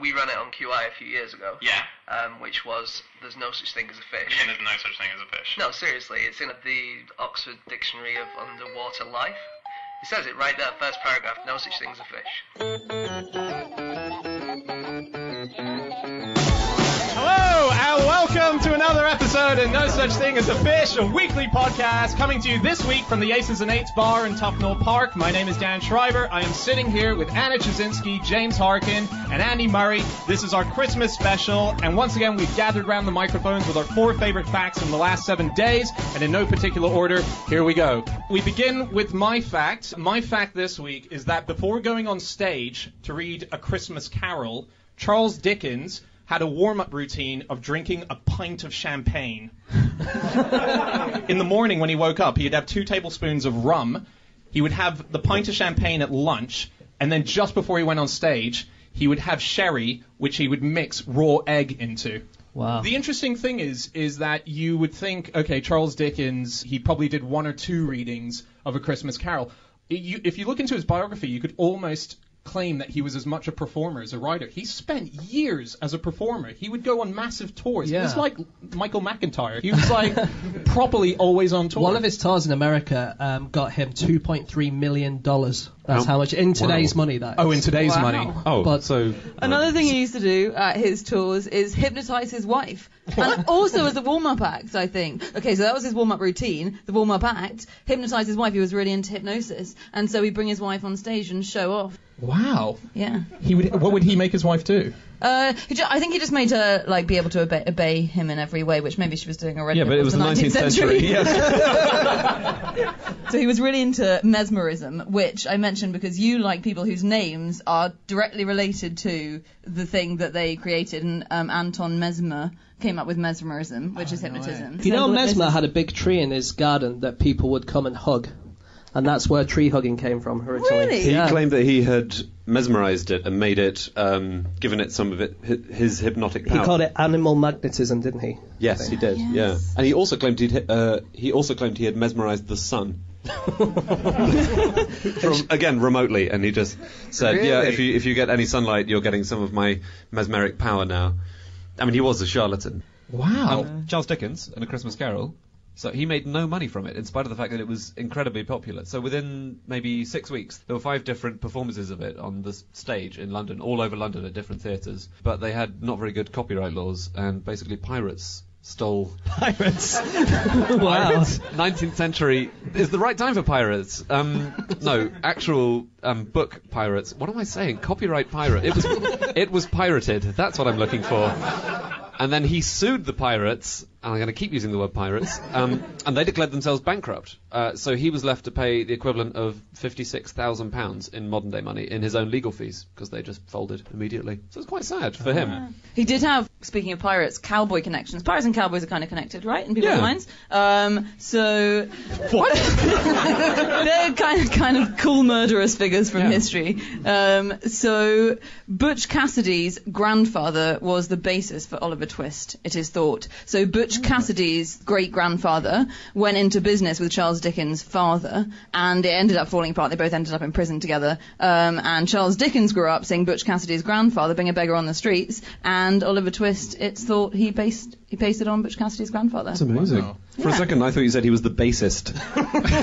we ran it on QI a few years ago. Yeah. Which was, there's no such thing as a fish. Yeah, there's no such thing as a fish. No, seriously, it's in the Oxford Dictionary of Underwater Life. It says it right there, first paragraph, no such thing as a fish. Hello, and welcome to another episode of No Such Thing as a Fish, a weekly podcast coming to you this week from the Aces and Eights bar in Tufnell Park. My name is Dan Schreiber. I am sitting here with Anna Chazinski, James Harkin, and Andy Murray. This is our Christmas special, and once again we've gathered around the microphones with our 4 favorite facts from the last 7 days, and in no particular order, here we go. We begin with my fact. My fact this week is that before going on stage to read A Christmas Carol, Charles Dickens had a warm-up routine of drinking a pint of champagne. In the morning when he woke up, he'd have 2 tablespoons of rum. He would have the pint of champagne at lunch, and then just before he went on stage, he would have sherry, which he would mix raw egg into. Wow. The interesting thing is that you would think, okay, Charles Dickens, he probably did 1 or 2 readings of A Christmas Carol. If you look into his biography, you could almost claim that he was as much a performer as a writer. He spent years as a performer. He would go on massive tours. Yeah. He was like Michael McIntyre. He was like properly always on tour. One of his tours in America got him $2.3 million. That's how much in today's money that is. Oh, in today's money. Oh, but so another thing he used to do at his tours is hypnotise his wife. And also as a warm-up act, I think. Okay, so that was his warm-up routine, the warm-up act. Hypnotise his wife. He was really into hypnosis. And so he'd bring his wife on stage and show off. Wow. Yeah. What would he make his wife do? I think he just made her be able to obey him in every way, which maybe she was doing already. Yeah, but it was the 19th century. Yeah. So he was really into mesmerism, which I mentioned because you like people whose names are directly related to the thing that they created, and Anton Mesmer came up with mesmerism, which is hypnotism. You know, Mesmer had a big tree in his garden that people would come and hug. And that's where tree hugging came from originally. Really? He claimed that he had mesmerized it and made it, given it some of it, his hypnotic power. He called it animal magnetism, didn't he? Yes, he did. Yes. Yeah, and he also claimed he had mesmerized the sun. Again, remotely, and he just said, Really? "Yeah, if you get any sunlight, you're getting some of my mesmeric power now." I mean, he was a charlatan. Wow. Charles Dickens and A Christmas Carol. So he made no money from it, in spite of the fact that it was incredibly popular. So within maybe 6 weeks, there were 5 different performances of it on the stage in London, all over London at different theatres. But they had not very good copyright laws, and basically pirates stole... Pirates? Wow. 19th century is the right time for pirates. No, actual book pirates. What am I saying? Copyright pirate. It was pirated. That's what I'm looking for. And then he sued the pirates, and I'm going to keep using the word pirates, and they declared themselves bankrupt. So he was left to pay the equivalent of £56,000 in modern day money in his own legal fees, because they just folded immediatally. So it's quite sad for him. He did have, speaking of pirates, cowboy connections. Pirates and cowboys are kind of connected, right, in people's minds? So What? they're kind of cool murderous figures from history. So Butch Cassidy's grandfather was the basis for Oliver Twist, it is thought. So Butch Cassidy's great-grandfather went into business with Charles Dickens' father, and it ended up falling apart. They both ended up in prison together. And Charles Dickens grew up seeing Butch Cassidy's grandfather being a beggar on the streets, and Oliver Twist, it's thought he based it on Butch Cassidy's grandfather. That's amazing. Wow. For a second, I thought you said he was the bassist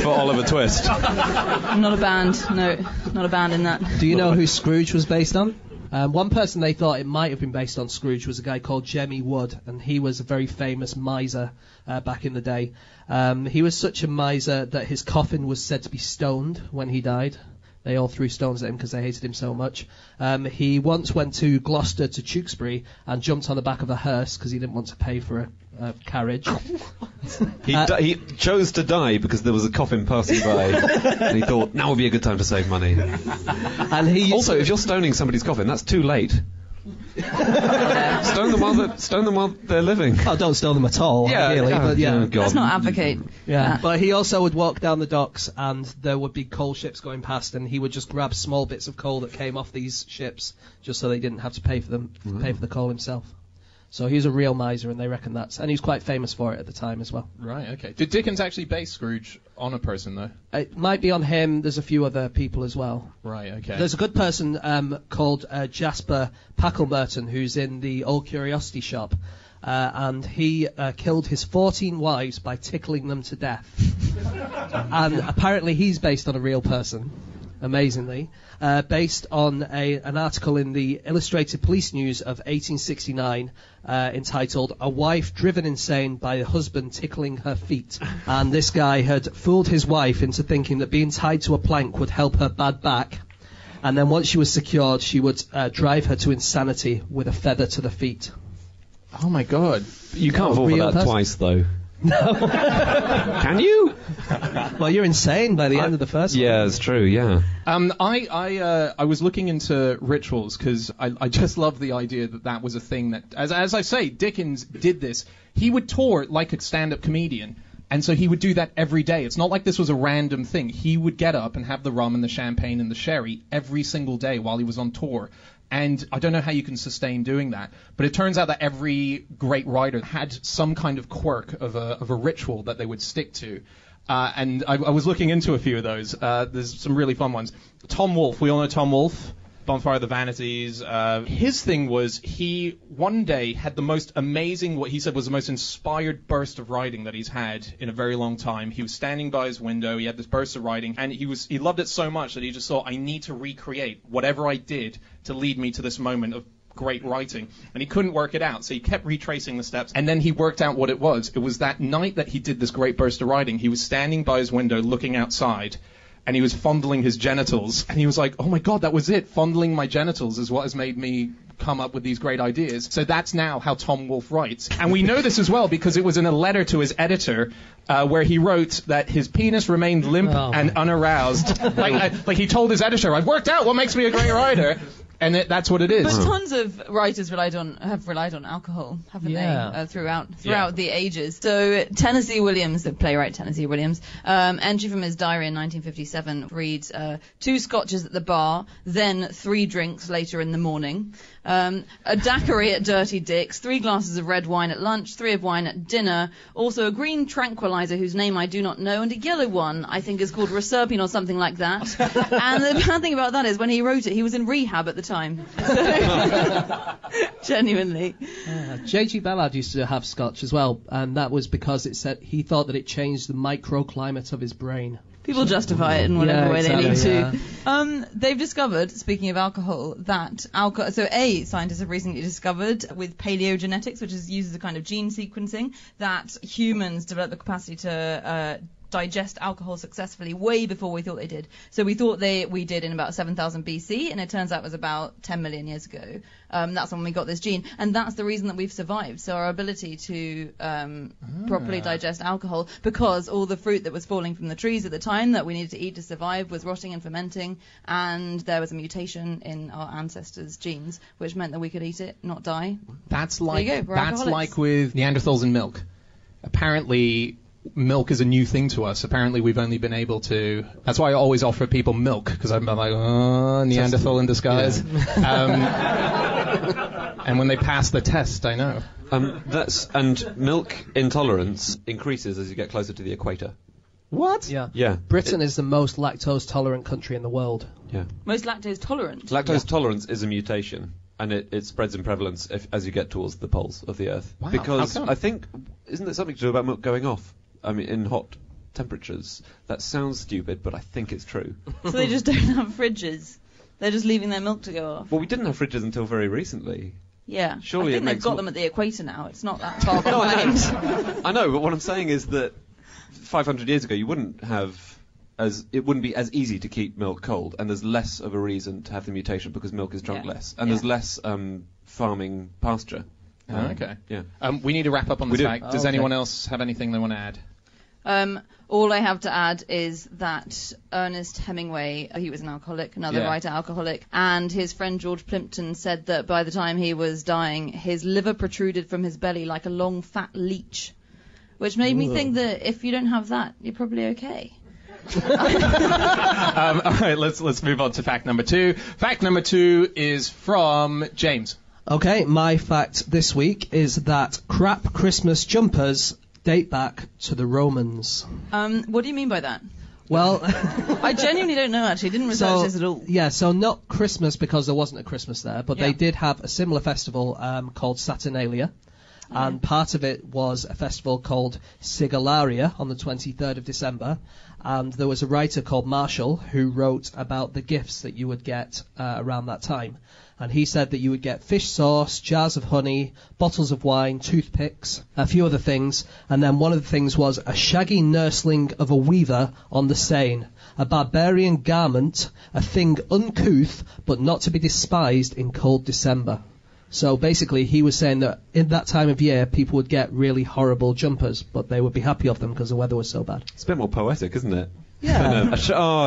for Oliver Twist. Not a band, no, not a band in that. Do you know who Scrooge was based on? One person they thought it might have been based on Scrooge was a guy called Jemmy Wood, and he was a very famous miser back in the day. He was such a miser that his coffin was said to be stoned when he died. They all threw stones at him because they hated him so much. He once went to Gloucester to Tewkesbury and jumped on the back of a hearse because he didn't want to pay for a carriage. He chose to die because there was a coffin passing by, and he thought, now would be a good time to save money. And he Also, if you're stoning somebody's coffin, that's too late. Stone them while they're living. Oh, don't stone them at all, really. But yeah. God. Let's not advocate. Yeah, but he also would walk down the docks and there would be coal ships going past, and he would just grab small bits of coal that came off these ships just so they didn't have to pay for them, pay for the coal himself. So he was a real miser, and they reckon and he was quite famous for it at the time as well. Right, okay. Did Dickens actually base Scrooge on a person, though? It might be on him. There's a few other people as well. Right, okay. There's a good person called Jasper Packlemerton, who's in the Old Curiosity Shop, and he killed his 14 wives by tickling them to death. And apparently he's based on a real person, amazingly, based on an article in the Illustrated Police News of 1869 entitled "A Wife Driven Insane by a Husband Tickling Her Feet." And this guy had fooled his wife into thinking that being tied to a plank would help her bad back, and then once she was secured, she would drive her to insanity with a feather to the feet. Oh my God. You can't fall for that twice, though. No. Can you? Well, you're insane by the end of the first one. Yeah, it's true, yeah. I was looking into rituals because I just love the idea that was a thing that, as I say, Dickens did this. He would tour like a stand-up comedian, and so he would do that every day. It's not like this was a random thing. He would get up and have the rum and the champagne and the sherry every single day while he was on tour. And I don't know how you can sustain doing that, but it turns out that every great writer had some kind of quirk of a ritual that they would stick to. And I was looking into a few of those. There's some really fun ones. Tom Wolfe, we all know Tom Wolfe, Bonfire of the Vanities. His thing was he one day had the most amazing, what he said was the most inspired burst of writing that he's had in a very long time. He was standing by his window, he had this burst of writing, and he loved it so much that he just thought, I need to recreate whatever I did to lead me to this moment of great writing. And he couldn't work it out, so he kept retracing the steps, and then he worked out what it was. It was that night that he did this great burst of writing, he was standing by his window looking outside, and he was fondling his genitals, and he was like, oh my God, that was it. Fondling my genitals is what has made me come up with these great ideas. So that's now how Tom Wolfe writes. And we know this as well because it was in a letter to his editor where he wrote that his penis remained limp and unaroused. like he told his editor, I've worked out what makes me a great writer. And that's what it is. But tons of writers have relied on alcohol, haven't they, throughout the ages. So Tennessee Williams, the playwright Tennessee Williams, entry from his diary in 1957 reads, 2 scotches at the bar, then 3 drinks later in the morning, a daiquiri at Dirty Dick's, 3 glasses of red wine at lunch, 3 of wine at dinner, also a green tranquilizer whose name I do not know, and a yellow one I think is called Reserpine or something like that. And the bad thing about that is when he wrote it, he was in rehab at the time. Genuinely. J.G. Ballard used to have scotch as well, and that was because it said he thought that it changed the microclimate of his brain. People justify it in whatever way they need to. They've discovered, speaking of alcohol, that alcohol. So, scientists have recently discovered with paleogenetics, which is used as a kind of gene sequencing, that humans develop the capacity to digest alcohol successfully way before we thought they did. So we thought we did in about 7,000 BC, and it turns out it was about 10 million years ago. That's when we got this gene, and that's the reason that we've survived. So our ability to properly digest alcohol, because all the fruit that was falling from the trees at the time that we needed to eat to survive was rotting and fermenting, and there was a mutation in our ancestors' genes, which meant that we could eat it, not die. That's like with Neanderthals and milk. Apparently milk is a new thing to us. Apparently we've only been able to... That's why I always offer people milk, because I'm like, Neanderthal in disguise. Yeah. And when they pass the test, I know. And milk intolerance increases as you get closer to the equator. What? Yeah. Britain is the most lactose-tolerant country in the world. Yeah. Most lactose-tolerant? Lactose tolerance is a mutation, and it spreads in prevalence as you get towards the poles of the Earth. Wow. Because How come? I think... Isn't there something to do about milk going off? I mean, in hot temperatures. That sounds stupid, but I think it's true. So they just don't have fridges. They're just leaving their milk to go off. Well, we didn't have fridges until very recently. Yeah. Surely I think they've got them at the equator now. It's not that far No, behind. I know, but what I'm saying is that 500 years ago you wouldn't be as easy to keep milk cold, and there's less of a reason to have the mutation because milk is drunk less, and there's less farming pasture. Okay. Yeah. We need to wrap up on this fact. Does anyone else have anything they want to add? All I have to add is that Ernest Hemingway, he was an alcoholic, another writer alcoholic, and his friend George Plimpton said that by the time he was dying, his liver protruded from his belly like a long fat leech, which made me think that if you don't have that, you're probably okay. All right, let's move on to fact number 2. Fact number 2 is from James. Okay, my fact this week is that crap Christmas jumpers date back to the Romans. What do you mean by that? Well, I genuinely don't know, actually. Didn't research this at all. Yeah, so not Christmas because there wasn't a Christmas there, but Yeah. they did have a similar festival called Saturnalia. And part of it was a festival called Sigillaria on the 23rd of December. And there was a writer called Marshall who wrote about the gifts that you would get around that time. And he said that you would get fish sauce, jars of honey, bottles of wine, toothpicks, a few other things. And then one of the things was a shaggy nursling of a weaver on the Seine, a barbarian garment, a thing uncouth but not to be despised in cold December. So basically, he was saying that in that time of year, people would get really horrible jumpers, but they would be happy of them because the weather was so bad. It's a bit more poetic, isn't it? Yeah.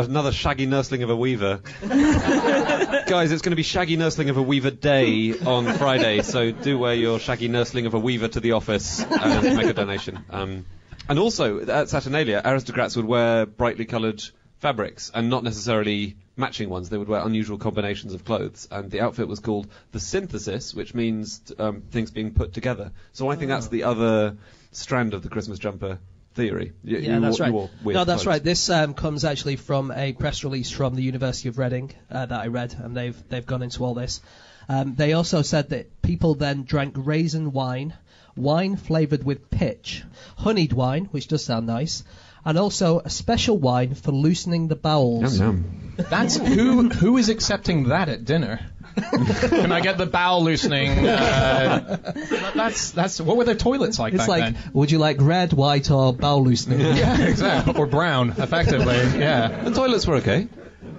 Another shaggy nursling of a weaver. Guys, it's going to be Shaggy Nursling of a Weaver Day on Friday, so do wear your Shaggy Nursling of a Weaver to the office and make a donation. And also, at Saturnalia, aristocrats would wear brightly coloured fabrics, and not necessarily matching ones. They would wear unusual combinations of clothes, and the outfit was called the synthesis, which means things being put together. So I think that's the other strand of the Christmas jumper theory. That's right. No, that's right. This comes actually from a press release from the University of Reading that I read, and they've gone into all this. They also said that people then drank raisin wine flavoured with pitch, honeyed wine, which does sound nice, and also a special wine for loosening the bowels. Yum. That's who is accepting that at dinner? Can I get the bowel loosening? That's what were their toilets like It's back like, then? would you like red, white, or bowel loosening? Yeah, exactly. Or brown, effectively. Yeah. The toilets were okay.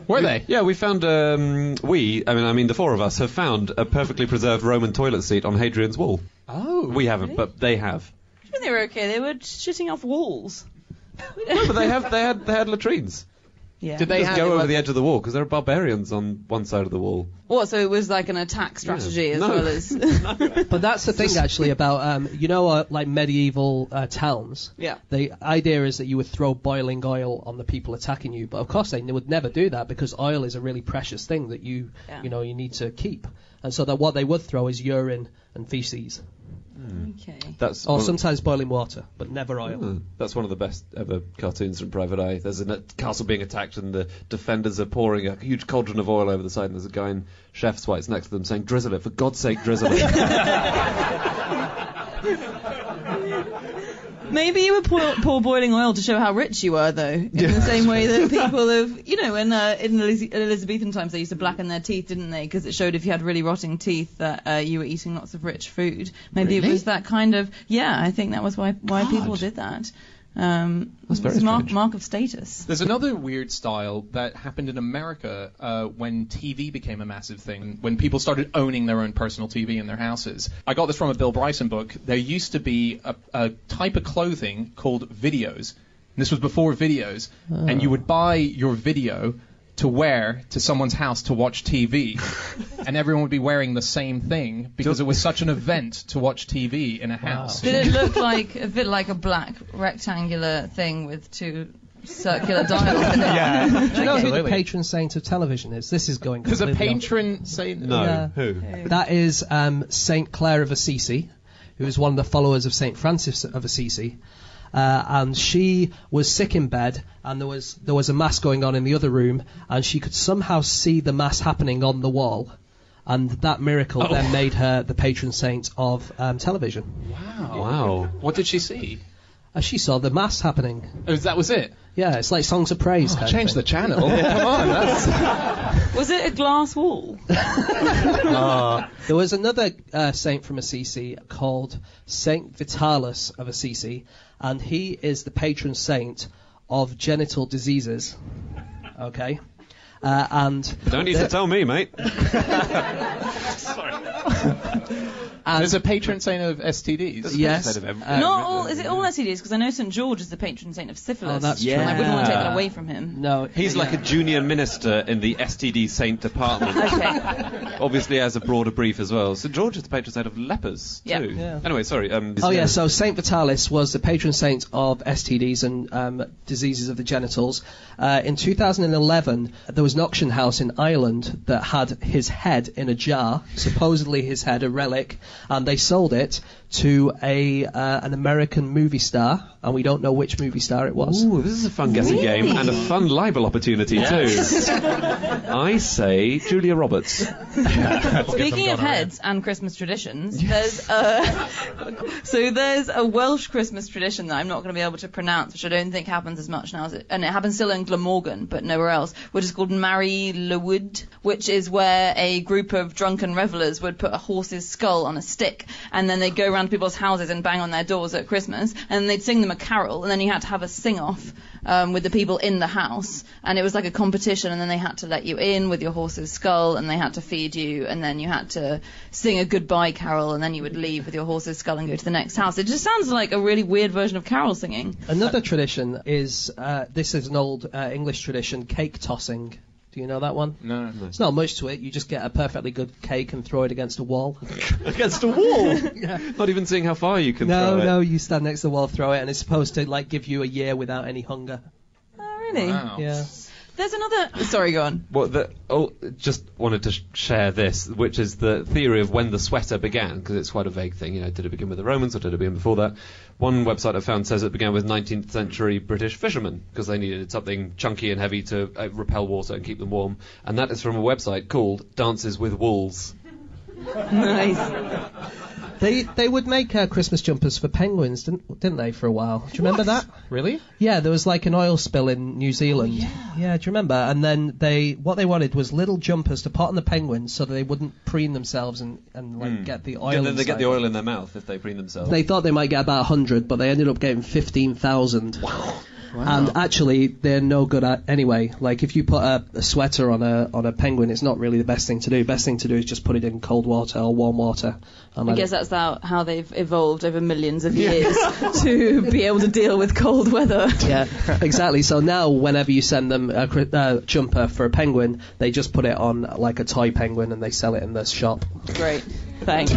Were they? Yeah, we found, the four of us have found a perfectly preserved Roman toilet seat on Hadrian's Wall. Oh. We haven't, but they have. I think they were okay. They were shitting off walls. No, but they had latrines. Yeah. Did they Just have go over the edge of the wall, because there are barbarians on one side of the wall. What, so it was like an attack strategy as No. well as... But that's the thing, actually, about, like medieval towns. Yeah. The idea is that you would throw boiling oil on the people attacking you, but of course they would never do that because oil is a really precious thing that you need to keep. And so that what they would throw is urine and feces. Okay. Or sometimes boiling water, but never oil. That's one of the best ever cartoons from Private Eye. There's a castle being attacked and the defenders are pouring a huge cauldron of oil over the side, and there's a guy in chef's whites next to them saying, "Drizzle it, for God's sake, drizzle it." Maybe you would pour boiling oil to show how rich you were, though, in the same way that people have, in Elizabethan times they used to blacken their teeth, didn't they? Because it showed if you had really rotting teeth that you were eating lots of rich food. Maybe it was that kind of, I think that was why people did that. That's very it's strange. mark of status. There's another weird style that happened in America when TV became a massive thing, when people started owning their own personal TV in their houses. I got this from a Bill Bryson book. There used to be a type of clothing called videos. And this was before videos. And you would buy your video to wear to someone's house to watch TV, and everyone would be wearing the same thing because it was such an event to watch TV in a house. Did it look like a bit like a black rectangular thing with two circular dials in it? Yeah. Do you know who the Absolutely. patron saint of television is? This is going There's a completely off. patron saint. No, Yeah. who? That is Saint Clare of Assisi, who is one of the followers of Saint Francis of Assisi. And she was sick in bed, and there was a mass going on in the other room, and she could somehow see the mass happening on the wall, and that miracle then made her the patron saint of television. Wow. What did she see? She saw the mass happening. Oh, that was it. Yeah, it's like Songs of Praise. kind of Change thing. the channel. Come on. That's... Was it a glass wall? There was another saint from Assisi called Saint Vitalis of Assisi, and he is the patron saint of genital diseases. Okay? And Don't need to tell me, mate. There's a patron saint of STDs. yes, Not all. Is it all STDs? Because I know St George is the patron saint of syphilis. Oh, that's and I true. wouldn't want to take that away from him. no, He's like a junior minister in the STD Saint department. Okay. Obviously has a broader brief as well. St George is the patron saint of lepers, too. Yeah. Yeah. Anyway, sorry. so Saint Vitalis was the patron saint of STDs and diseases of the genitals. In 2011, there was an auction house in Ireland that had his head in a jar. Supposedly his head, a relic, and they sold it to an American movie star, and we don't know which movie star it was. Ooh, this is a fun guessing game and a fun libel opportunity too. I say Julia Roberts. Speaking of heads and Christmas traditions, there's a Welsh Christmas tradition that I'm not going to be able to pronounce, which I don't think happens as much now, and it happens still in Glamorgan, but nowhere else, which is called Mary Lywyd, which is where a group of drunken revellers would put a horse's skull on a stick, and then they'd go around to people's houses and bang on their doors at Christmas, and they'd sing them a carol, and then you had to have a sing-off with the people in the house, and it was like a competition, and then they had to let you in with your horse's skull, and they had to feed you, and then you had to sing a goodbye carol, and then you would leave with your horse's skull and go to the next house. It just sounds like a really weird version of carol singing. Another tradition is, this is an old English tradition, cake tossing. Do you know that one? No. It's not much to it. You just get a perfectly good cake and throw it against a wall. Against a wall? Yeah. Not even seeing how far you can throw it. No, you stand next to the wall, throw it, and it's supposed to like give you a year without any hunger. Oh, really? Wow. Yeah. There's another... Sorry, go on. Just wanted to share this, which is the theory of when the sweater began, because it's quite a vague thing. Did it begin with the Romans or did it begin before that? One website I found says it began with 19th century British fishermen, because they needed something chunky and heavy to repel water and keep them warm. And that is from a website called Dances with Wolves. Nice. They would make Christmas jumpers for penguins, didn't they, for a while? Do you remember that? Really? Yeah, there was like an oil spill in New Zealand. Yeah, do you remember? And then what they wanted was little jumpers to put on the penguins so that they wouldn't preen themselves and get the oil. And then they get inside. the oil in their mouth if they preen themselves. They thought they might get about 100, but they ended up getting 15,000. Wow. And actually, they're no good at anyway. Like if you put a sweater on a penguin, it's not really the best thing to do. Best thing to do is just put it in cold water or warm water. I guess that's how they've evolved over millions of years to be able to deal with cold weather. Yeah, exactly. So now, whenever you send them a jumper for a penguin, they just put it on like a toy penguin and they sell it in the shop. Great. Thanks.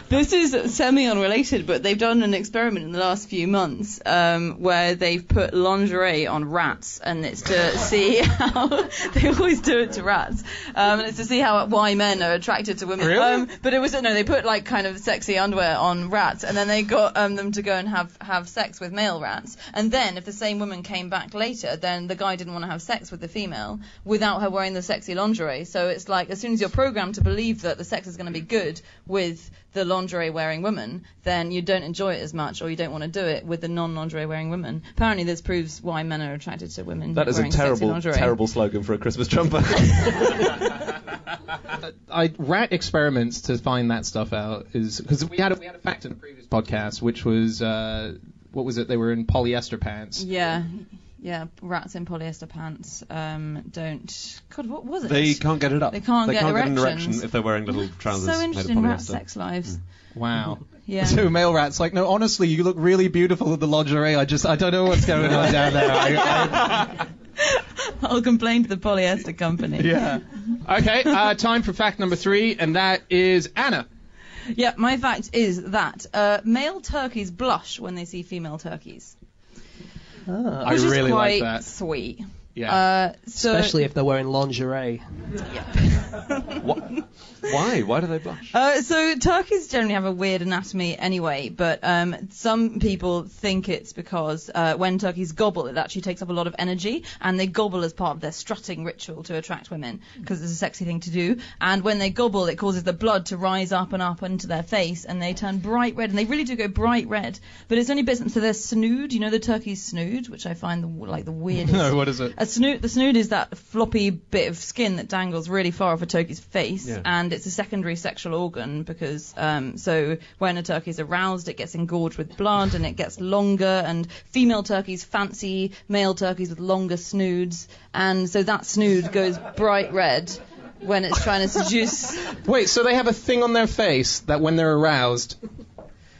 This is semi-unrelated, but they've done an experiment in the last few months where they've put lingerie on rats, and it's to see how they always do it to rats, and it's to see why men are attracted to women. Really? But it was they put like kind of sexy underwear on rats, and then they got them to go and have sex with male rats, and then if the same woman came back later, then the guy didn't want to have sex with the female without her wearing the sexy lingerie. So it's like as soon as you're programmed to believe that the sex is going to be good with the lingerie wearing woman, then you don't enjoy it as much, or you don't want to do it with the non-lingerie wearing women. Apparently this proves why men are attracted to women That is a wearing sexy lingerie. terrible slogan for a Christmas jumper. Rat experiments to find that stuff out is because we had a fact in a previous podcast, which was what was it? They were in polyester pants. Yeah, rats in polyester pants don't... God, what was it? They can't get it up. They can't get an erections. erection if they're wearing little trousers. So made interested of in polyester. rat sex lives. Wow. Yeah. So male rats like, no, honestly, you look really beautiful with the lingerie. I don't know what's going on down there. I'll complain to the polyester company. Yeah. Okay, time for fact number 3, and that is Anna. Yeah, my fact is that male turkeys blush when they see female turkeys. I Which really is quite like that. sweet. Yeah. Especially if they're wearing lingerie. Why? Why do they blush? So turkeys generally have a weird anatomy anyway, but some people think it's because when turkeys gobble, it actually takes up a lot of energy, and they gobble as part of their strutting ritual to attract women, because it's a sexy thing to do. And when they gobble, it causes the blood to rise up and up into their face, and they turn bright red, and they really do go bright red. But it's only bits, so their snood, you know the turkey's snood, which I find the weirdest. No, what is it? The snood is that floppy bit of skin that dangles really far off a turkey's face, Yeah. and it's a secondary sexual organ because so when a turkey is aroused, it gets engorged with blood and it gets longer, and female turkeys fancy male turkeys with longer snoods, and so that snood goes bright red when it's trying to seduce. Wait, so they have a thing on their face that when they're aroused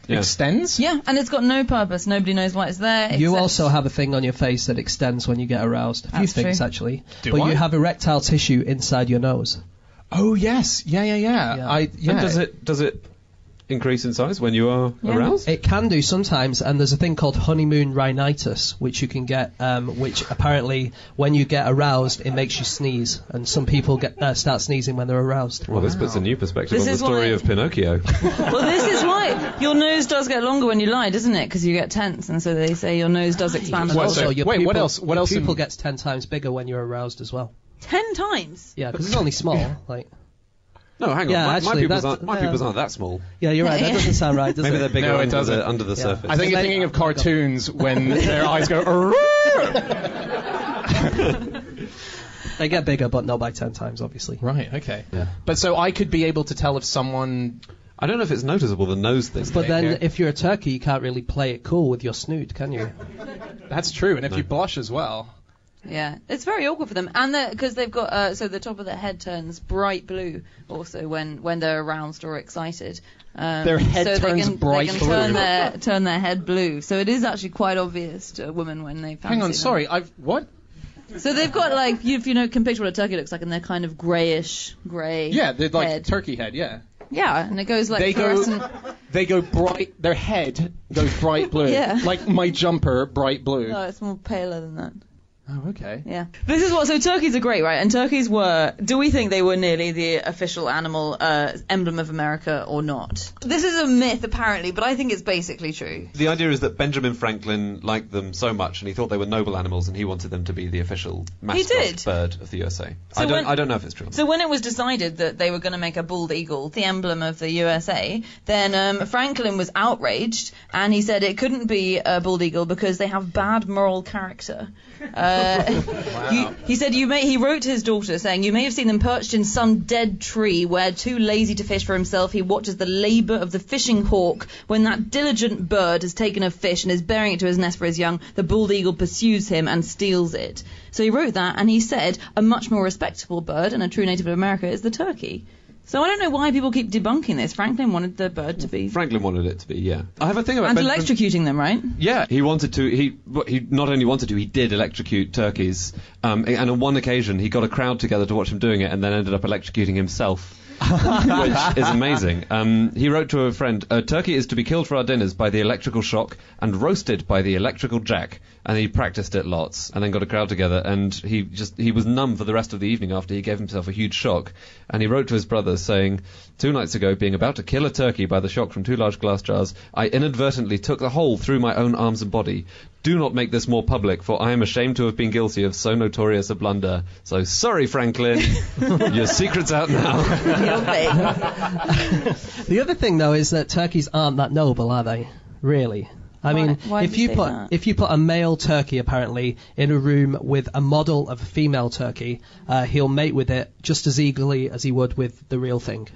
extends? Yeah, and it's got no purpose. Nobody knows why it's there. You except- also have a thing on your face that extends when you get aroused. A few That's things, true. actually. Do but I? you have erectile tissue inside your nose. Oh, yes. Yeah. Yeah. And does it increase in size when you are aroused? It can do sometimes, and there's a thing called honeymoon rhinitis, which you can get, which apparently when you get aroused, it makes you sneeze, and some people start sneezing when they're aroused. Well, this puts a new perspective This on the is story why- of Pinocchio. Well, this is why your nose does get longer when you lie, doesn't it? Because you get tense, and so they say your nose does expand. Well, Also, your wait, pupil, what else? What your else? pupil gets 10 times bigger when you're aroused as well. 10 times. Yeah, because it's only small. Like, No, hang on. Yeah, my actually, pupils that's- aren't that small. yeah, you're right. That doesn't sound right, does Maybe it? they're bigger No, it under, doesn't. under the Yeah. surface. I think you're Maybe- thinking of cartoons when their eyes go. They get bigger, but not by 10 times, obviously. Right. Okay. Yeah. But so I could be able to tell if someone. I don't know if it's noticeable, the nose thing. But then, Okay. if you're a turkey, you can't really play it cool with your snoot, can you? That's true, and if you blush as well. Yeah, it's very awkward for them, and because they've got so the top of their head turns bright blue also when they're aroused or excited. Their head so turns bright they can blue. turn their head blue. So it is actually quite obvious to a woman when they fancy Hang on, them. sorry. What? So they've got like if you can picture what a turkey looks like, and they're kind of greyish grey. Yeah, they're like head. turkey head. Yeah. Yeah, and it goes like They fluorescent. go bright. Their head goes bright blue. Yeah. Like my jumper, bright blue. No, it's more paler than that. Oh, okay. Yeah. This is what. So turkeys are great, right? And turkeys were. Do we think they were nearly the official animal emblem of America or not? This is a myth, apparently, but I think it's basically true. The idea is that Benjamin Franklin liked them so much, and he thought they were noble animals, and he wanted them to be the official mascot bird of the USA. So I don't know if it's true. So when it was decided that they were going to make a bald eagle the emblem of the USA, then Franklin was outraged, and he said it couldn't be a bald eagle because they have bad moral character. He said he wrote to his daughter saying, "You may have seen them perched in some dead tree where, too lazy to fish for himself, he watches the labour of the fishing hawk. When that diligent bird has taken a fish and is bearing it to his nest for his young, the bald eagle pursues him and steals it." So he wrote that, and he said a much more respectable bird and a true native of America is the turkey. So I don't know why people keep debunking this. Franklin wanted the bird to be... Franklin wanted it to be, yeah. I have a thing about And Benjamin... electrocuting them, right? Yeah, he wanted to. He not only wanted to, he did electrocute turkeys. And on one occasion, he got a crowd together to watch him doing it, and then ended up electrocuting himself, which is amazing. He wrote to a friend, "A turkey is to be killed for our dinners by the electrical shock and roasted by the electrical jack." And he practiced it lots, and then got a crowd together, and he was numb for the rest of the evening after he gave himself a huge shock. And he wrote to his brother saying, "2 nights ago, being about to kill a turkey by the shock from 2 large glass jars, I inadvertently took the whole through my own arms and body. Do not make this more public, for I am ashamed to have been guilty of so notorious a blunder. So sorry, Franklin, your secret's out now." The other thing, though, is that turkeys aren't that noble, are they? Really? I mean, why if do you you say put that? if you put a male turkey apparently in a room with a model of a female turkey, he'll mate with it just as eagerly as he would with the real thing.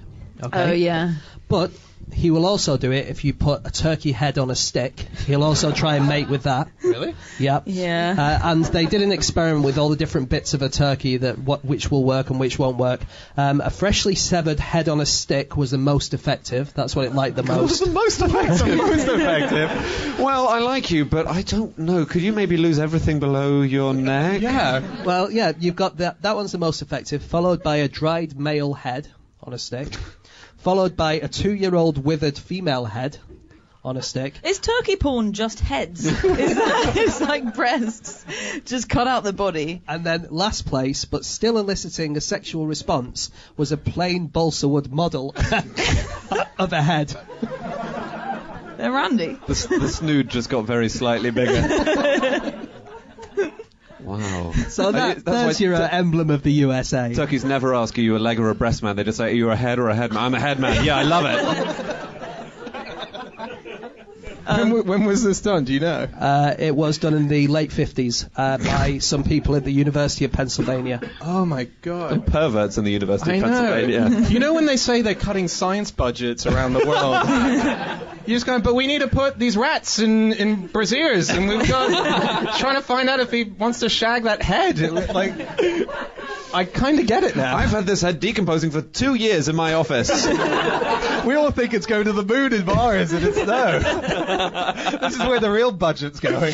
Okay? Oh, yeah. But he will also do it if you put a turkey head on a stick. He'll also try and mate with that. Really? Yep. Yeah. And they did an experiment with all the different bits of a turkey which will work and which won't work. A freshly severed head on a stick was the most effective. That's what it liked the most. The most effective. Well, I like you, but I don't know. Could you maybe lose everything below your neck? Yeah. Well, yeah, you've got that. That one's the most effective, followed by a dried male head on a stick, followed by a 2-year-old withered female head on a stick. Is turkey porn just heads? It's like breasts, just cut out the body. And then last place, but still eliciting a sexual response, was a plain balsa wood model of a head. They're randy. The snood just got very slightly bigger. Wow. So That's that's why your emblem of the USA. Turkeys never ask, are you a leg or a breast man? They just say, are you a head or a head man? I'm a head man. Yeah, I love it. When was this done? Do you know? It was done in the late 50s by some people at the University of Pennsylvania. Oh my God. Perverts in the University of Pennsylvania. You know when they say they're cutting science budgets around the world? You just go, but we need to put these rats in brassieres, and we've got trying to find out if he wants to shag that head. Like, I kind of get it now. I've had this head decomposing for 2 years in my office. We all think it's going to the moon in Mars, and it's no. This is where the real budget's going.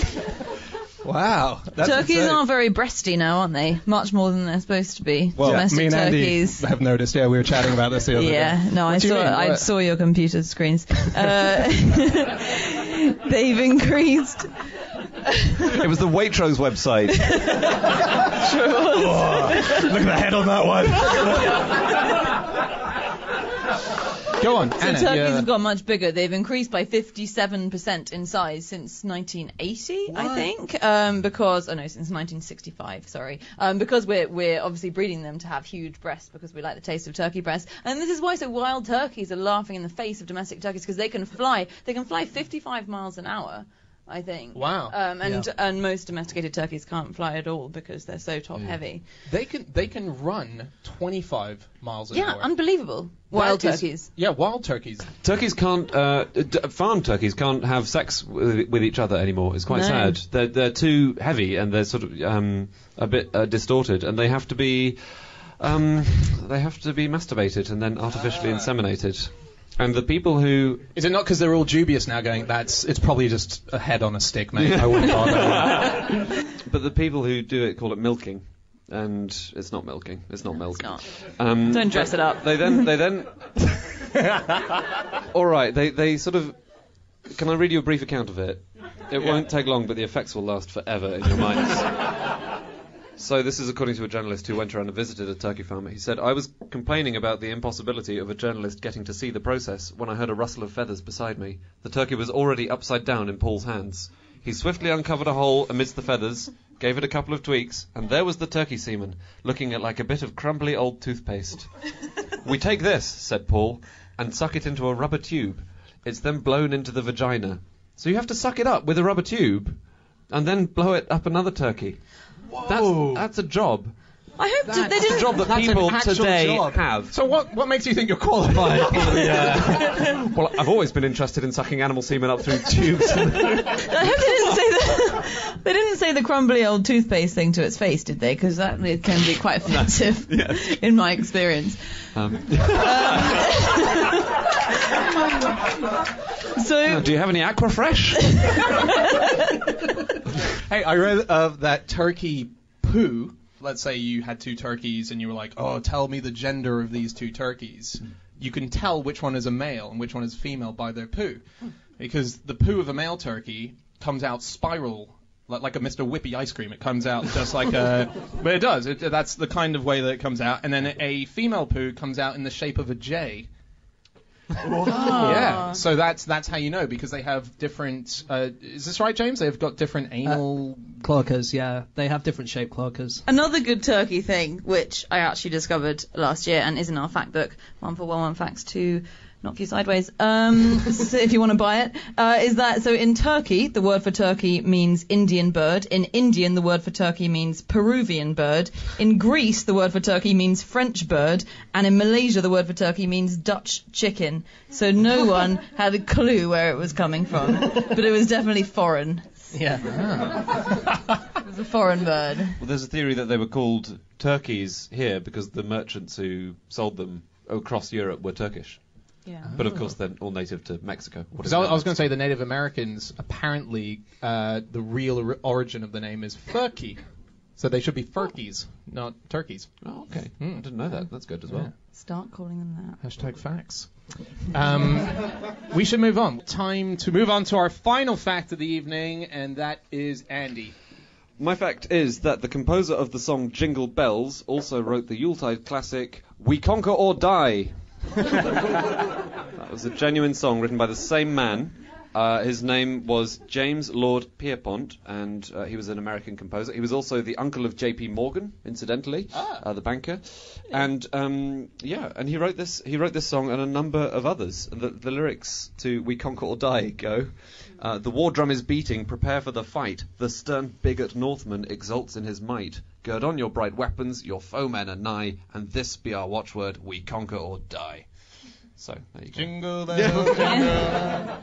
Wow. That's Turkeys insane. are very breasty now, aren't they? Much more than they're supposed to be. Well, Domestic me and turkeys. Andy have noticed. Yeah, we were chatting about this the other day. Yeah, no, What do you mean? I What? saw your computer screens. They've increased. It was the Waitrose website. Sure was. Look at the head on that one. Go on, So Anna. turkeys have got much bigger. They've increased by 57% in size since 1980, I think. Since 1965, sorry. Because we're obviously breeding them to have huge breasts because we like the taste of turkey breast. And this is why wild turkeys are laughing in the face of domestic turkeys, because they can fly 55 miles an hour. I think. Wow. And most domesticated turkeys can't fly at all because they're so top heavy. They can run 25 miles an hour. Yeah, unbelievable. Wild turkeys. Yeah, wild turkeys. Turkeys can't, farm turkeys can't have sex with each other anymore. It's quite sad. They're too heavy and they're sort of a bit distorted, and they have to be masturbated and then artificially inseminated. And the people who... Is it not because they're all dubious now going, it's probably just a head on a stick, mate. I wouldn't bother. But the people who do it call it milking. And it's not milking. It's not milk. It's not. Don't dress it up. They then... All right, they sort of... Can I read you a brief account of it? It won't take long, but the effects will last forever in your minds. So this is according to a journalist who went around and visited a turkey farm. He said, "I was complaining about the impossibility of a journalist getting to see the process when I heard a rustle of feathers beside me. The turkey was already upside down in Paul's hands. He swiftly uncovered a hole amidst the feathers, gave it a couple of tweaks, and there was the turkey semen, looking like a bit of crumbly old toothpaste. 'We take this,' said Paul, 'and suck it into a rubber tube. It's then blown into the vagina.' So you have to suck it up with a rubber tube, and then blow it up another turkey. That's a job. I hope they It's a didn't. job that people today have. So what makes you think you're qualified? Well, I've always been interested in sucking animal semen up through tubes. I hope they didn't say the crumbly old toothpaste thing to its face, did they? Because that can be quite offensive in my experience. So, do you have any Aquafresh? Hey, I read that turkey poo. Let's say you had two turkeys and you were like, oh, tell me the gender of these two turkeys. You can tell which one is a male and which one is female by their poo. Because the poo of a male turkey comes out spiral, like a Mr. Whippy ice cream. It comes out just like a... But it does. That's the kind of way that it comes out. And then a female poo comes out in the shape of a J. Yeah, so that's how you know, because they have different. Is this right, James? They've got different anal cloacas. Yeah, they have different shaped cloacas. another good turkey thing, which I actually discovered last year and is in our fact book, 141 facts to knock you sideways. So if you want to buy it, is that so? In Turkey, the word for turkey means Indian bird. In Indian, the word for turkey means Peruvian bird. In Greece, the word for turkey means French bird, and in Malaysia, the word for turkey means Dutch chicken. So no one had a clue where it was coming from, but it was definitely foreign. Yeah. It was a foreign bird. Well, there's a theory that they were called turkeys here because the merchants who sold them across Europe were Turkish. Yeah. But of course, they're all native to Mexico. Because I was going to say the Native Americans, apparently, the real origin of the name is Furky. So they should be Furkies, not turkeys. Oh, okay. I didn't know that. That's good as well. Start calling them that. Hashtag facts. We should move on. Time to move on to our final fact of the evening, and that is Andy. My fact is that the composer of the song Jingle Bells also wrote the Yuletide classic We Conquer or Die. That was a genuine song written by the same man. His name was James Lord Pierpont, and he was an American composer. He was also the uncle of J.P. Morgan, incidentally, the banker. And and he wrote this song and a number of others. The lyrics to We Conquer or Die go: the war drum is beating, prepare for the fight. The stern bigot Northman exults in his might. Gird on your bright weapons, your foemen are nigh, and this be our watchword: we conquer or die. So, there you go. Jingle bells, jingle.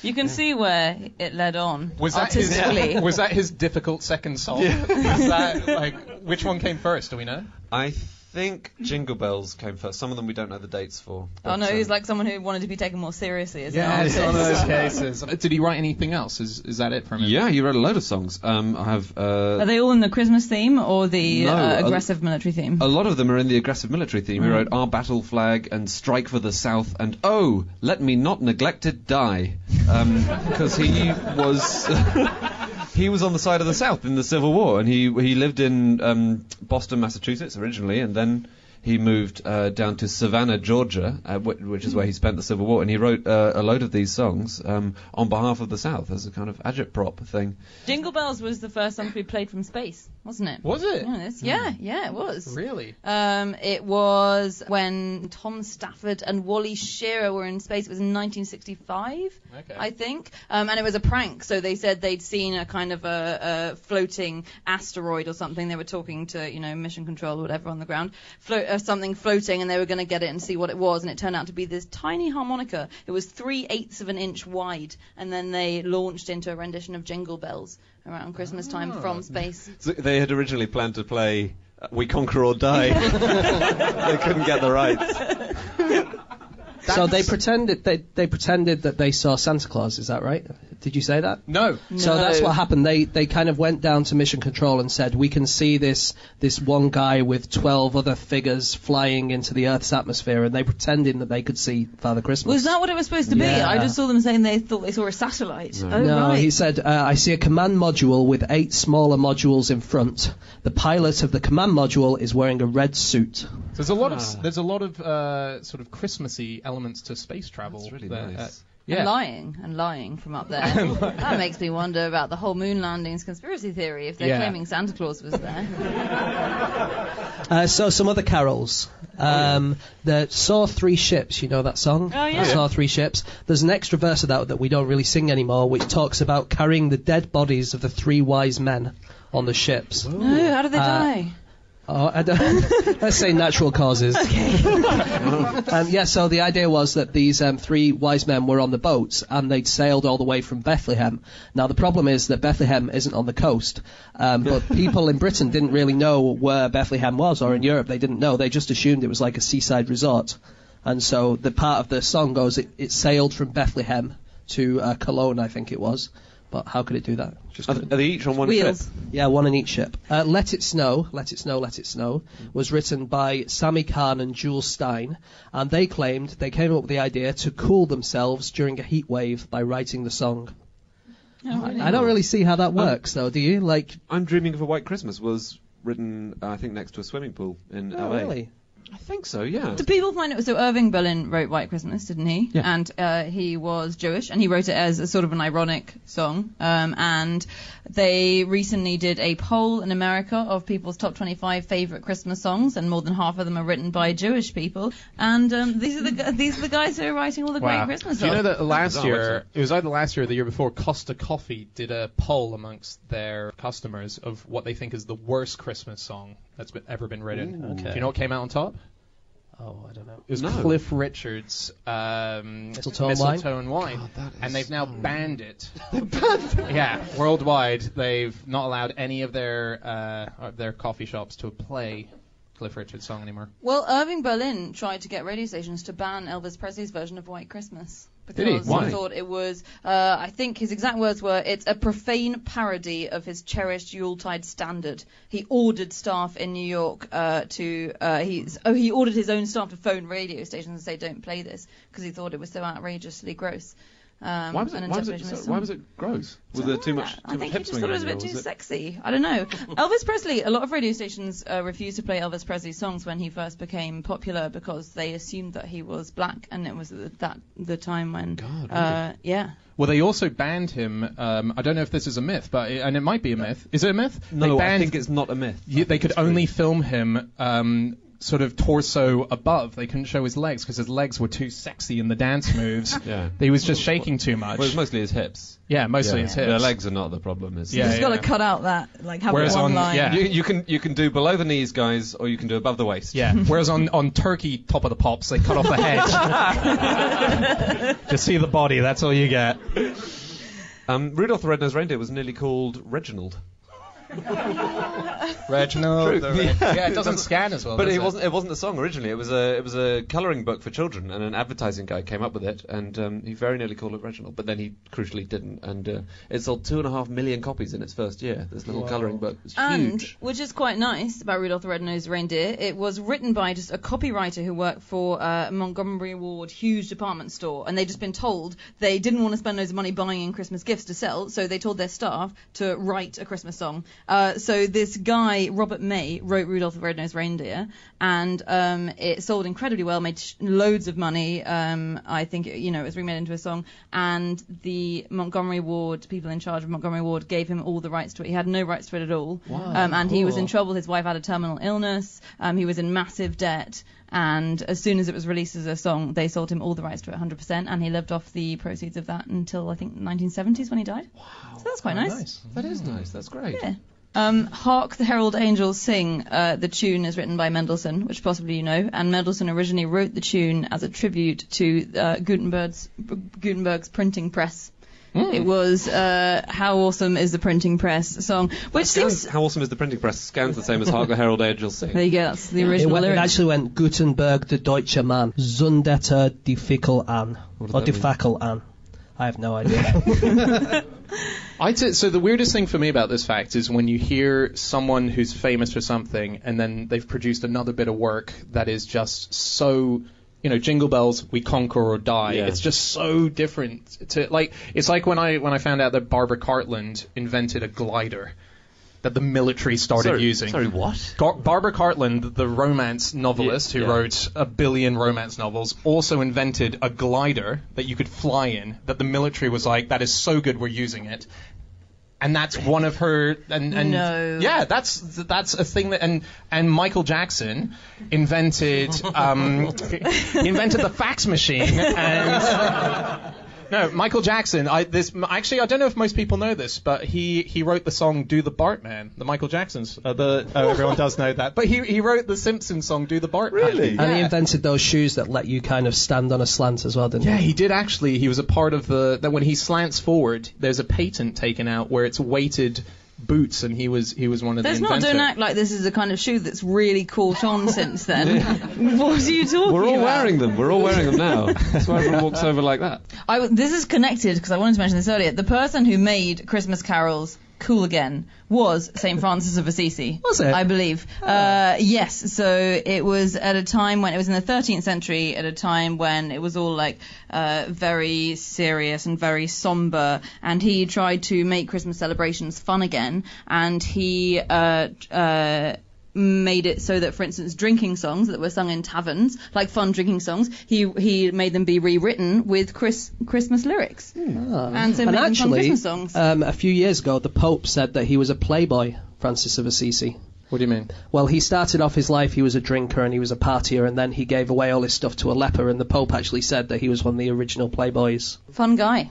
You can see where it led on Was that his difficult second song? Yeah. Was that, which one came first, do we know? I think Jingle Bells came first. Some of them we don't know the dates for. Oh no, he's like someone who wanted to be taken more seriously as an Yeah, it's artist. one of those cases. Did he write anything else? Is that it from him? Yeah, he wrote a load of songs. I have. Are they all in the Christmas theme or the No, aggressive military theme? A lot of them are in the aggressive military theme. He wrote Our Battle Flag and Strike for the South and Oh, Let Me Not Neglected Die. Because he was he was on the side of the South in the Civil War, and he lived in Boston, Massachusetts originally, and then he moved down to Savannah, Georgia, which is where he spent the Civil War, and he wrote a load of these songs on behalf of the South as a kind of agitprop thing. Jingle Bells was the first song to be played from space, wasn't it? Was it? Yeah, it was. Really? It was when Tom Stafford and Wally Shearer were in space. It was in 1965, I think. And it was a prank. So they said they'd seen a kind of a floating asteroid or something. They were talking to, Mission Control or whatever on the ground. Something floating, and they were going to get it and see what it was. And it turned out to be this tiny harmonica. It was 3/8 of an inch wide. And then they launched into a rendition of Jingle Bells around Christmas time from space. So they had originally planned to play We Conquer or Die. They couldn't get the rights. So they pretended that they saw Santa Claus. Is that right? Did you say that? No. So that's what happened. They kind of went down to Mission Control and said, we can see this one guy with 12 other figures flying into the Earth's atmosphere, and they pretended that they could see Father Christmas. Was that what it was supposed to be? Yeah. I just saw them saying they thought they saw a satellite. No, right. he said, I see a command module with 8 smaller modules in front. The pilot of the command module is wearing a red suit. There's a lot of sort of Christmassy elements to space travel. That's really there. nice. And lying from up there. That makes me wonder about the whole moon landings conspiracy theory, if they're claiming Santa Claus was there. So some other carols. The Saw 3 Ships, you know that song? Oh, yeah. Saw 3 Ships. There's an extra verse of that we don't really sing anymore, which talks about carrying the dead bodies of the 3 wise men on the ships. No, how did they die? Oh, I don't, let's say natural causes. Okay. So the idea was that these 3 wise men were on the boats, and they'd sailed all the way from Bethlehem. Now, the problem is that Bethlehem isn't on the coast, but people in Britain didn't really know where Bethlehem was, or in Europe they didn't know. They just assumed it was like a seaside resort. And so the part of the song goes, it sailed from Bethlehem to Cologne, I think it was. But how could it do that? Are they each on one Wheels. ship? Yeah, one in each ship. Let It Snow, Let It Snow, Let It Snow was written by Sammy Kahn and Jules Stein, and they claimed they came up with the idea to cool themselves during a heat wave by writing the song. Oh, really? I don't really see how that works, though, do you? Like, I'm Dreaming of a White Christmas was written, I think, next to a swimming pool in LA. really? I think so, yeah. Do people find it? So Irving Berlin wrote White Christmas, didn't he? Yeah. And he was Jewish, and he wrote it as a sort of an ironic song. And they recently did a poll in America of people's top 25 favorite Christmas songs, and more than half of them are written by Jewish people. And these are the guys who are writing all the great Christmas Do you songs. know that last year, it was either last year or the year before, Costa Coffee did a poll amongst their customers of what they think is the worst Christmas song that's ever been written. Ooh, okay. Do you know what came out on top? Oh, I don't know. It was Cliff Richard's Mistletoe and Wine. God, And they've now banned it. Yeah, worldwide. They've not allowed any of their coffee shops to play Cliff Richard's song anymore. Well, Irving Berlin tried to get radio stations to ban Elvis Presley's version of White Christmas. Did he? Because Why? he thought it was, I think his exact words were, it's a profane parody of his cherished Yuletide standard. He ordered staff in New York he ordered his own staff to phone radio stations and say, don't play this, because he thought it was so outrageously gross. Why was it gross? Was there too much I think he hip just thought it was a swinging, bit or too was it- sexy. I don't know. Elvis Presley, a lot of radio stations refused to play Elvis Presley songs when he first became popular because they assumed that he was black, and it was the time when... God, really? Yeah. Well, they also banned him. I don't know if this is a myth, and it might be a myth. Is it a myth? No, they I think it's not a myth. They could only film him sort of torso above. They couldn't show his legs because his legs were too sexy in the dance moves. Yeah. He was just shaking too much. Well, it's mostly his hips. Yeah, mostly his hips. The legs are not the problem. Is Yeah, You've got to cut out that, have Whereas one on- line. yeah. You can do below the knees, guys, or you can do above the waist. Yeah. Whereas on Turkey, Top of the Pops, they cut off the head. Just see the body. That's all you get. Rudolph the Red-Nosed Reindeer was nearly called Reginald. Reginald. True. Yeah, it doesn't scan as well. But does it wasn't a song originally. It was a colouring book for children, and an advertising guy came up with it, and he very nearly called it Reginald, but then he crucially didn't, and it sold 2.5 million copies in its first year. This little colouring book was huge. Which is quite nice about Rudolph the Red-Nosed Reindeer, it was written by just a copywriter who worked for Montgomery Ward huge department store, and they'd just been told they didn't want to spend loads of money buying Christmas gifts to sell, so they told their staff to write a Christmas song. So this guy, Robert May, wrote Rudolph the Red-Nosed Reindeer, and it sold incredibly well, made loads of money. I think, it was remade into a song, and the Montgomery Ward, people in charge of Montgomery Ward, gave him all the rights to it. He had no rights to it at all. Wow. And he was in trouble. His wife had a terminal illness. He was in massive debt. And as soon as it was released as a song, they sold him all the rights to it 100%, and he lived off the proceeds of that until, I think, the 1970s when he died. Wow. So that's quite nice. That is nice. That's great. Yeah. Hark the Herald Angels Sing, the tune is written by Mendelssohn, which possibly you know, and Mendelssohn originally wrote the tune as a tribute to Gutenberg's printing press. It was How Awesome is the Printing Press song, which seems... How Awesome is the Printing Press scans the same as Hark the Herald Angels Sing. There you go, that's the original It lyrics. actually went Gutenberg the Deutsche Mann, Zundetter die Fickel an. Or die Fackel an. I have no idea. So the weirdest thing for me about this fact is when you hear someone who's famous for something and then they've produced another bit of work that is just so... Jingle Bells, We Conquer or Die. Yeah. It's just so different. It's like when I found out that Barbara Cartland invented a glider that the military started using. Sorry, what? Barbara Cartland, the romance novelist who wrote 1 billion romance novels, also invented a glider that you could fly in. That the military was like, that is so good, we're using it. And that's one of her, No. Yeah, that's a thing that, and Michael Jackson invented the fax machine, and no, Michael Jackson. I don't know if most people know this, but he wrote the song "Do the Bartman." The Michael Jackson's. Everyone does know that, but he wrote the Simpsons song "Do the Bartman." Really? And he invented those shoes that let you kind of stand on a slant as well, didn't Yeah, he? he did actually. He was a part of that when he slants forward, there's a patent taken out where it's weighted boots, and he was one of the inventors. Don't act like this is a kind of shoe that's really caught on since then. What are you talking about? We're all wearing them. We're all wearing them now. That's why everyone walks over like that. This is connected, because I wanted to mention this earlier. The person who made Christmas carols cool again was St. Francis of Assisi. Was it? I believe. Yes. So it was at a time when it was in the 13th century, at a time when it was all very serious and very somber, and he tried to make Christmas celebrations fun again, and he made it so that, for instance, drinking songs that were sung in taverns, like fun drinking songs, he made them be rewritten with Christmas lyrics. And so made them fun Christmas songs. A few years ago, the Pope said that he was a playboy, Francis of Assisi. What do you mean? Well, he started off his life, he was a drinker and he was a partier, and then he gave away all his stuff to a leper, and the Pope actually said that he was one of the original playboys. Fun guy.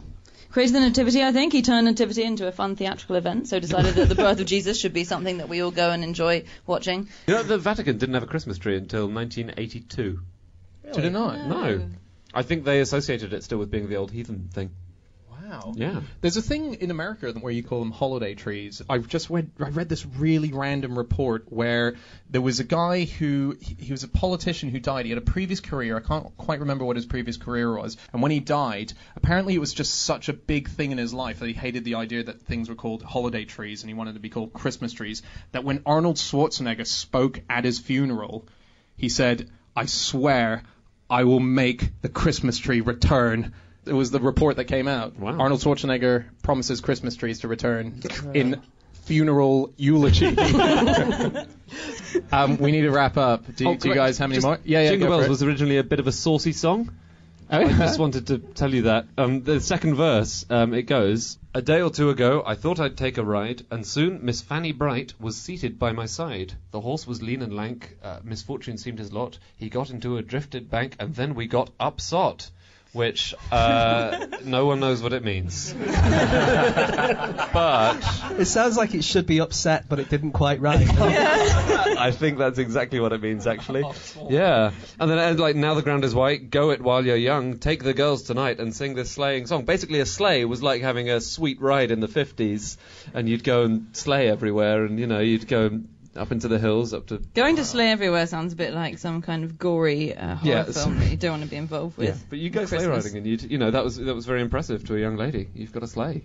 Created the Nativity, I think. He turned Nativity into a fun theatrical event, so decided that the birth of Jesus should be something that we all go and enjoy watching. The Vatican didn't have a Christmas tree until 1982. Really? Did it not? No. I think they associated it still with being the old heathen thing. Wow. Yeah. There's a thing in America where you call them holiday trees. I read this really random report where there was a guy he was a politician who died. He had a previous career. I can't quite remember what his previous career was. And when he died, apparently it was just such a big thing in his life that he hated the idea that things were called holiday trees and he wanted to be called Christmas trees, that when Arnold Schwarzenegger spoke at his funeral, he said, "I swear I will make the Christmas tree return." It was the report that came out. Wow. Arnold Schwarzenegger promises Christmas trees to return in funeral eulogy. We need to wrap up. Do you guys have any more? Yeah, Jingle go for Bells it. was originally a bit of a saucy song. I just wanted to tell you that. The second verse, it goes, "A day or two ago, I thought I'd take a ride, and soon Miss Fanny Bright was seated by my side. The horse was lean and lank, misfortune seemed his lot. He got into a drifted bank, and then we got upsot. which no one knows what it means. But It sounds like it should be upset, but it didn't quite right. I think that's exactly what it means, actually. Yeah. And then, like, now the ground is white, go it while you're young, take the girls tonight and sing this sleighing song. Basically, a sleigh was like having a sweet ride in the 50s, and you'd go and sleigh everywhere, and, you know, you'd go up into the hills, up to... Going to Sleigh Everywhere sounds a bit like some kind of gory horror film that you don't want to be involved with. Yeah, but you go sleigh riding, and you know, that was very impressive to a young lady. You've got a sleigh.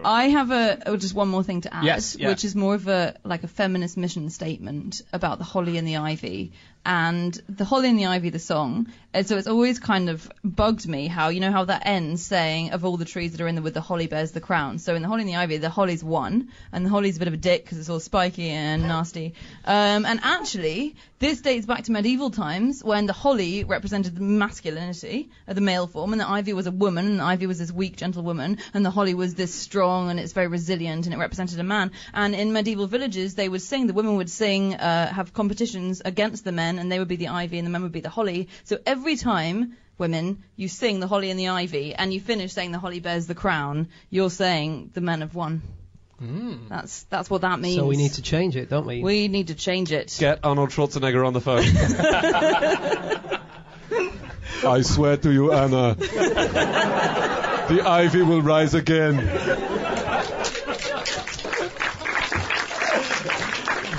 I have just one more thing to add, Yes, yeah. which is more of a feminist mission statement about the holly and the ivy. And the Holly and the Ivy, the song, so it's always kind of bugged me how that ends saying, of all the trees that are in the wood, the holly bears the crown. So in the Holly and the Ivy, the holly's one, and the holly's a bit of a dick because it's all spiky and nasty. And actually, this dates back to medieval times when the holly represented the masculinity of the male form, and the ivy was a woman, and the ivy was this weak, gentle woman, and the holly was this strong, and it's very resilient, and it represented a man. And in medieval villages, they would sing, the women would sing, have competitions against the men, and they would be the ivy and the men would be the holly. So every time, women, you sing the holly and the ivy and you finish saying the holly bears the crown, you're saying the men have won. That's what that means. So we need to change it, don't we? We need to change it. Get Arnold Schwarzenegger on the phone. I swear to you, Anna, the ivy will rise again.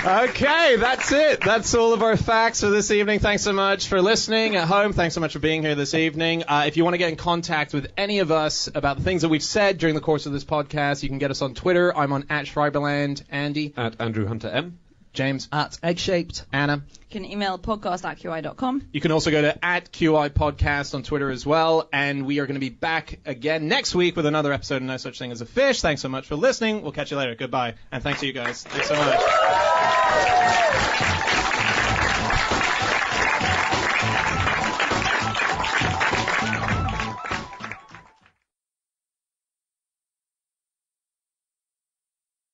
Okay, that's it. That's all of our facts for this evening. Thanks so much for listening at home. Thanks so much for being here this evening. If you want to get in contact with any of us about the things that we've said during the course of this podcast, you can get us on Twitter. I'm on @Schreiberland. Andy. At Andrew Hunter M. James. At Eggshaped. Anna. You can email podcast@qi.com. You can also go to @QI Podcast on Twitter as well. And we are going to be back again next week with another episode of No Such Thing as a Fish. Thanks so much for listening. We'll catch you later. Goodbye. And thanks to you guys. Thanks so much.